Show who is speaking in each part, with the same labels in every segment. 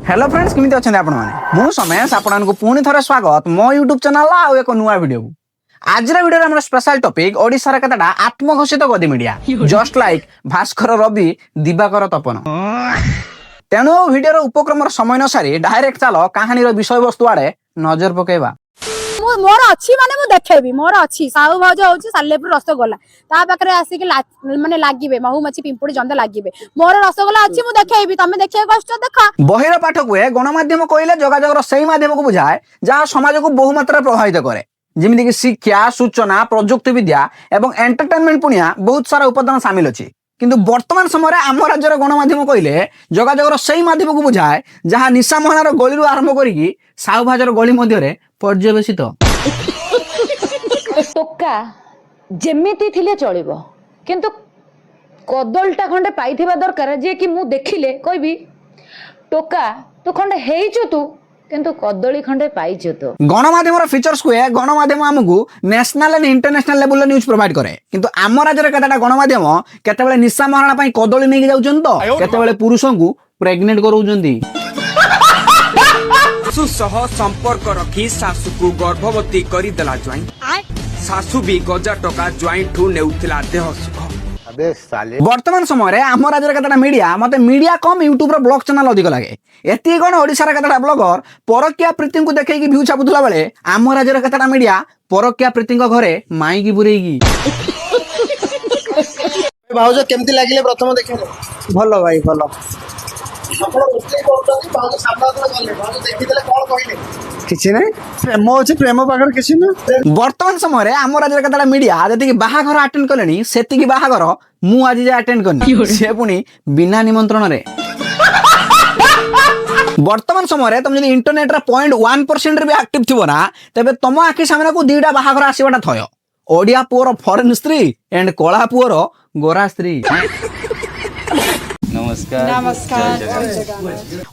Speaker 1: Hello friends केमिति अछन्ते आपण माने मु समेश आपनको पुणी थरे स्वागत मो यूट्यूब चैनल आ एक नुआ वीडियो आज वीडियो रे हमर स्पेशल टॉपिक ओडिसा रे कतडा आत्मघोषित गदी media just like Bhaskar Ravi Diwakar Tapan तेणु वीडियो रो उपक्रम समय न सारी डायरेक्ट चलो कहानी रो विषय वस्तु आड़े नजर पकेबा
Speaker 2: मोर अच्छी माने मु देखेबी मोर अच्छी साहू भाज होची सालेपुर रसगोल्ला ता पाखरे आसी के माने लागिबे महुमाछी पिंपुड़ी जंदे लागिबे मोर रसगोल्ला अच्छी मु देखेबी तमे देखिए कष्ट देखा
Speaker 1: बहिर पाठक हुए गणमाध्यम कहले जोगाजोग रो सही माध्यम को बुझाए जहाँ समाज को बहु मात्रा प्रभावित करे जेमिति कि शिक्षा सूचना प्रजुक्ति विद्या एवं एंटरटेनमेंट पुनिया बहुत सारा उपादान शामिल अछि किंतु वर्तमान समय आम राज्यर गणमाध्यम कहले जोगाजोग सही माध्यम को बुझाए जहाँ निशा मोहनार गली आरंभ करिकी साहू भाजर गली मध्य पर्यवेसित
Speaker 3: टोका जेमिति थिले चलिबो किंतु कदलटा खंडे पाइथिबा दरकार जे कि मु देखिले कहबी टोका तू खंडे हेइछु तू किंतु कदली खंडे पाइछु तू
Speaker 1: गणमाध्यम फीचर्स को गणमाध्यम आमको national and international level news provide करे किंतु आम राज्य केतेटा गणमाध्यम केतेबेले निशा महाराणा पई कदली नेकी जाउछन तो केतेबेले पुरुषों को प्रेग्नेंट करउछन्ती
Speaker 4: सासु सह संपर्क रखी सासु को गर्भवती करिदेला ज्वाइन सासु भी गजा टका ज्वाइन ठू नेउथिला देह सुख
Speaker 1: वर्तमान समय आम राज्य केतेटा मीडिया मते मीडिया कम यूट्यूब रो ब्लॉग चैनल अधिक लागे एति कोन ओडिसा रे केतेटा ब्लॉगर परकिया प्रीति को देखै कि व्यू छापुतला बेले आम राज्य रे केतेटा मीडिया परकिया प्रीति को घरे माई की बुरेगी
Speaker 5: भाउज केमती लागिले प्रथम देखिले
Speaker 1: भलो भाई भलो
Speaker 5: ଆପଣ ରୋଷେଇ କରୁଛନ୍ତି ଭାଉଜ ସାମ୍ନାକୁ ଗଲେ ଭାଉଜ ଦେଖିଥିଲେ କଣ କହିଲେ
Speaker 1: किछि नै
Speaker 5: ପ୍ରେମ ଅଛି ପ୍ରେମ ପାଖରେ କିଛି ନା
Speaker 1: वर्तमान समय आम राज्य केतेटा मीडिया जति बाहाघर अटेंड कलेनी सेति बाहाघर मु आज जे अटेंड करनी से पुनी बिना निमंत्रण रे वर्तमान समय तुम जदि इंटरनेट रे 0.1% रे भी एक्टिव थिबो ना तबे तुम आखि सामने को दीटा बाहाघर आसीबाटा थयो ओडिया पुअर फॉरेन स्त्री एंड कोला पुअर गोरा स्त्री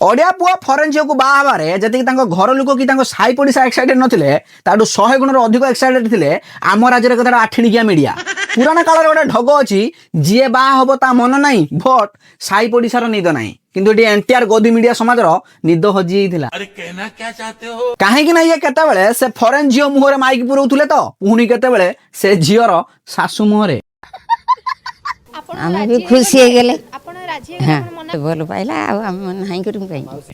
Speaker 1: ओडिया पुआ फॉरेन झील को बाहाबारे जति तांको घर लोक कि तांको साई पड़िसा एक्साइटेड नथिले ताडू 100 गुणर अधिक एक्साइटेड थिले आम राज्य केतेटा आठिणिकिया मीडिया पुराना काल रे गोटे ढग अछि जिए बाहा हबो ता मन नाही भट साई पड़िसार निद नाही किंतु एटी एनटीआर गोदी मीडिया समाज रो निद हजी हिथिला अरे कहना क्या चाहते हो काहे कि ना ये केतेबेले से फॉरेन झियो मुहरे माइक पुरौथुले तो पुनी केतेबेले से झियोर सासु मुहरे
Speaker 6: आमे भी खुशी हे गेले भल पाइला नहीं करूँ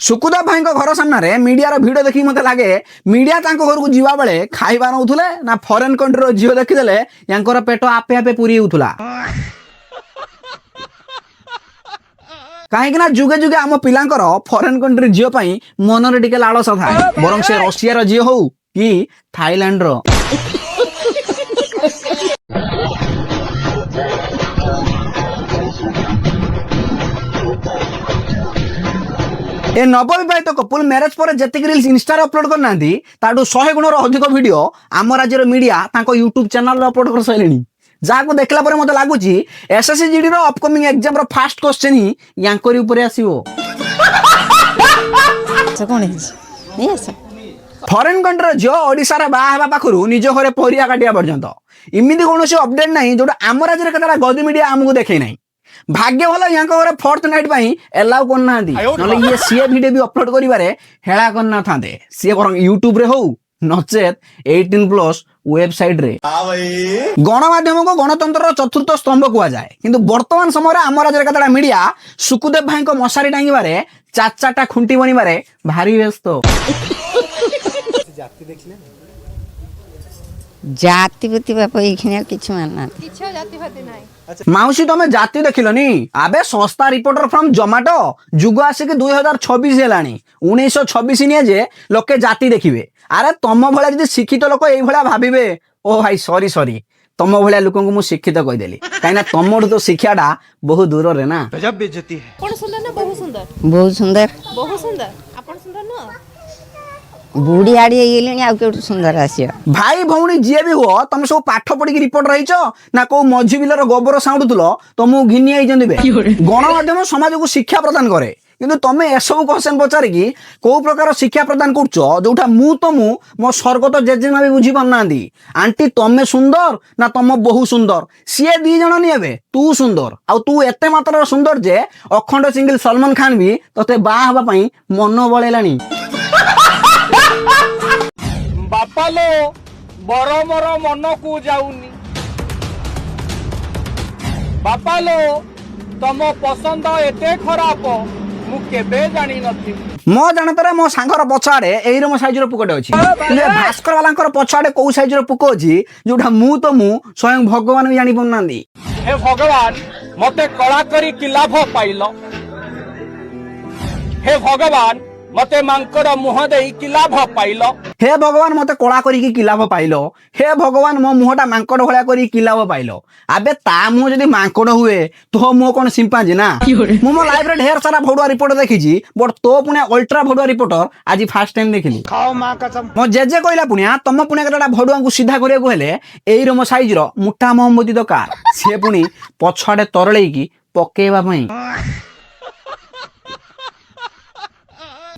Speaker 1: सुकुदा भाई घर सामने मीडिया भिडियो देखी मत लगे मीडिया घर को जीवा बेले खाइबा नौथुले ना फॉरेन कंट्री झील देखीदेले यांकर पेट आपे आपे पूरी होउथुला कहीं जुगे जुगे आम पिलांकर फॉरेन कंट्री झील पई मनरे टिके लालसा थाए बरं से रशिया रो झील हो कि थाईलैंड रो ए नवविवाहित कपुल मैरेज पर जतिक रील्स इंस्टा अपलोड करना ताडू 100 गुणर अधिक वीडियो आम राज्यर मीडिया तांको यूट्यूब चैनल अपलोड कर साइलेनी जाको देखला परे मते लागुची एसएससी जीडी रो upcoming exam row first question ही यांकरी ऊपर आसीबो फॉरेन कंट्री जो ओडिसा रे बाहा हेबा पाखरु निज घरे परिया काटिया पर्यंत इमिति कोनोसी अपडेट नाही जोटा आम राज्यर केतरा गदी मीडिया हमकु देखै नाही भाग्य भल यहाँ घरे फोर्थ नाइट एलाउ करना ये सी वीडियो भी अपलोड करिवारे हेला करना थांते सी यूट्यूब रे हो नचेत 18+ वेबसाइट रे गणमाध्यम को गणतंत्र चतुर्थ स्तंभ कुआ जाए किंतु वर्तमान समय आम राज्य केतटा मीडिया सुकुदेव भाई को मशारी टांगिबारे चाचाटा खुंटी बनिबारे भारी व्यस्त
Speaker 6: जाति बुति बाप एखिने किछ मानना
Speaker 2: किछ जाति भाति नाही
Speaker 1: माउसी तुम जाति देखिलनी आबे सस्ता रिपोर्टर फ्रॉम जोमाटो जुग आसिक 2026 हेलानी 1926 निये जे लोके जाति देखिबे अरे तुम भला जदि शिक्षित लोक एई भला भाबिबे ओ भाई सॉरी सॉरी तुम भला लोक को मु शिक्षित कहि देली काइना तुमडू तो शिक्षाटा बहुत दूर रे ना
Speaker 4: गजब बेइज्जती है
Speaker 2: कोन सुंदर ना बहुत सुंदर
Speaker 6: बहुत सुंदर
Speaker 2: अपन सुंदर न
Speaker 6: बुढ़ी आड़ी गेलेनी आ केउट सुंदर आसियो
Speaker 1: भाई भौणी जे भी हो तुम सब पाठ पढ़ी रिपोर्ट रहीच ना को मझी बिलर गोबर साउंडुथुलो तुमु घिनी आइजंदिबे गणमाध्यम समाज को शिक्षा प्रदान करे କିନ୍ତୁ ତମେ ଏସବୁ କ୍ୱେଶ୍ଚନ ପଚାରିକି କୋଉ ପ୍ରକାର ଶିକ୍ଷା ପ୍ରଦାନ କରୁଛ ଯୋଉଟା ମୁଁ ମୋ ସ୍ୱର୍ଗତ ଜେଜେମା ବି ବୁଝି ପାରୁନାହାନ୍ତି। ଆଣ୍ଟି ତମେ ସୁନ୍ଦର ନା ତମ ବୋହୁ ସୁନ୍ଦର? ସିଏ 2 ଜଣ ନି ଏବେ ତୁ ସୁନ୍ଦର, ଆଉ ତୁ ଏତେ ମାତ୍ରାର ସୁନ୍ଦର ଯେ ଅଖଣ୍ଡ ସିଙ୍ଗଲ ସଲମାନ ଖାନ ବି ତତେ ବାହା ହେବା ପାଇଁ ମନ ବଳେଇଲାଣି।
Speaker 7: ବାପା ଲୋ ବର ମୋର ମନକୁ ଯାଉନି। ବାପା ଲୋ ତମ ପସନ୍ଦ ଏତେ ଖରାପ ମୁଁ କେବେ ଜାଣିନଥିଲି।
Speaker 1: ମୋ ଜାଣତରେ ମୋ ସାଙ୍ଗର ପଛ ଆଡେ ଏଇରମ ସାଇଜର ପୁକଟେ ଅଛି, କିନ୍ତୁ ଏ ଭାସ୍କର ବାଲାଙ୍କର ପଛ ଆଡେ କୋଉ ସାଇଜର ପୁକ ଅଛି ଯୋଉଟା ମୁଁ ସ୍ୱୟଂ ଭଗବାନ ବି ଜାଣି ପାରୁନାହାନ୍ତି।
Speaker 7: ହେ ଭଗବାନ ମତେ କଳା କରି କି ଲାଭ ପାଇଲ? ହେ ଭଗବାନ ମତେ ମାଙ୍କଡ ମୁହଁ ଦେଇ କି ଲାଭ ପାଇଲ?
Speaker 1: हे भगवान मते कला करी कि लाभ पाइलो? हे भगवान मो मुहटा मांकड़ भलिया करी कि लाभ पाइलो? आबे ता मुह जदी मांकड़ हुए तो मुह कोन सिंपाजी ना? मु मो लाइफ रे ढेर सारा भडुआ रिपोर्ट देखिजी, बट तो पुणे अल्ट्रा भडुआ रिपोर्टर आज फर्स्ट टाइम देखिली।
Speaker 7: खाओ मां कसम।
Speaker 1: मो जेजे कहला पुणिया तम पुणे केटा भडुआ को सीधा करिया को हेले एई रम साइज रो मुठा मोहम्मदी दरकार, से पुणी पछाडे तरळेई की पकेवा पई।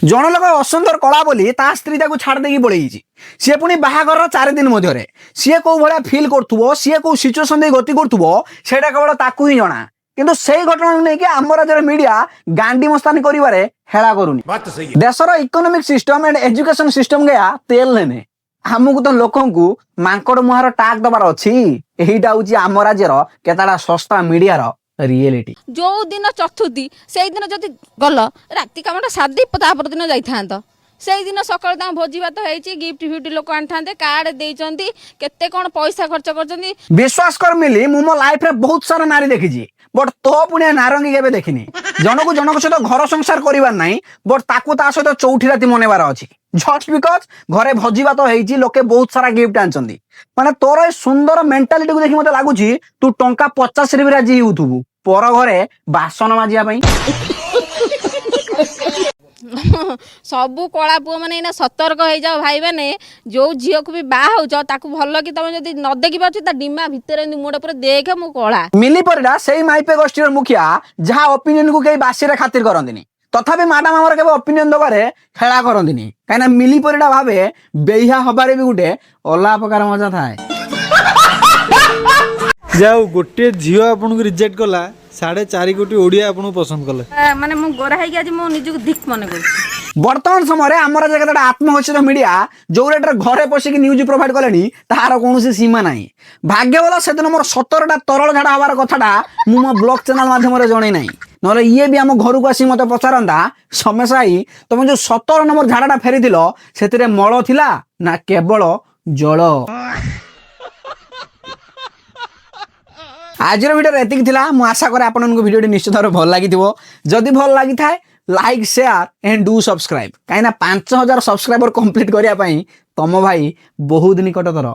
Speaker 1: जन लोक असुंदर कला बोली ता स्त्री ताको छाड़ देकी पळेईची, सी पुणी बाहागर 4 दिन मध्य सी कौ भाया फिल करुव, सी कौ सिचुएसन दे गति करुव सेटा केवल ताकू ही जना। किंतु से घटना नहीं कि आम राज्य मीडिया गांडी मस्तानी करिवारे हेला करूनी। देशर economic system and education system गया तेल लेने हमको तो लोकन को मांकड़ मुहार टाक दबार अच्छी। एहीटा होची आम राज्यर केताड़ा सस्ता मीडिया रो रियलिटी।
Speaker 8: जो दिन चतुर्थी से दिन जदि गल राति कामटा सादी तापर दिन जाइथांत, से दिन सकाळ ता भोजी भात होईची, गिफ्ट फिफ्ट लोक आनथांते, कार्ड देइचंती, केते कोन पैसा खर्च करचंती।
Speaker 1: विश्वास कर मिली मु मो लाइफ रे बहुत सारा नारी देखिजी, बट तो पुणे नारंगी केबे देखिनी। जनक सहित घर संसार करिवार नाही, बट ताकू ता सहित चौठी राति मनेबार अछि, जस्ट बिकॉज घरे भोजी भात होईची, लोके बहुत सारा गिफ्ट आनचंती। माने तोर ए सुंदर मेंटालिटी को देखि मते लागुची तू टंका 50 रे भी राजी होउथुबु पर घरे बासन माजिया पई।
Speaker 8: सबू कला पुआ माने ना सतर्क हो जाओ भाई माने, जो झील को भी बाहा हो ताकू भल कि तुम जब न देखी पार्छ ता डिमा भितर मुंड पर देख मु कला
Speaker 1: मिली परिडा सेही माइपे गोष्ठीर मुखिया जहा ओपिनियन को केही बासी रे खातिर करंदिनी, तथापि मैडम हमर केबे ओपिनियन दबारे खेला करंदिनी, काइना मिली परिडा भाबे बेहिया हबारे भी गुटे ओला प्रकार मजा थाए।
Speaker 9: जाऊ गोटे झील आपन को रिजेक्ट कला 4.5 कोटी ओडिया आपन पसंद कले
Speaker 8: माने मु गोरा है कि आज मु निजु धिक मने कर।
Speaker 1: वर्तमान समय रे हमर जगह आत्महत्या मीडिया जो रेट घरे पसिक न्यूज प्रोवाइड कलेनी तार कोनोसी सीमा नाही। भाग्य वाला सेदिन मोर 17टा तरल झाड़ा हबार कथाटा मु मो ब्लॉग चैनल माध्यम रे जणे नाही, नले ये भी हम घर को आसी मते पचारंदा समस्याई तुम जो 17 नंबर झाड़ाटा फेरिथिलो सेतिरे मळ थिला ना केवल जल। आज वीडियो एतिक थिला, मु आशा करे आपन को वीडियो निश्चित भाव भल लागि थिबो। जदि भल लागि थाए like share and do subscribe, काइना 5000 सब्सक्राइबर कंप्लीट करिया पई तम भाई बहुत निकटतर।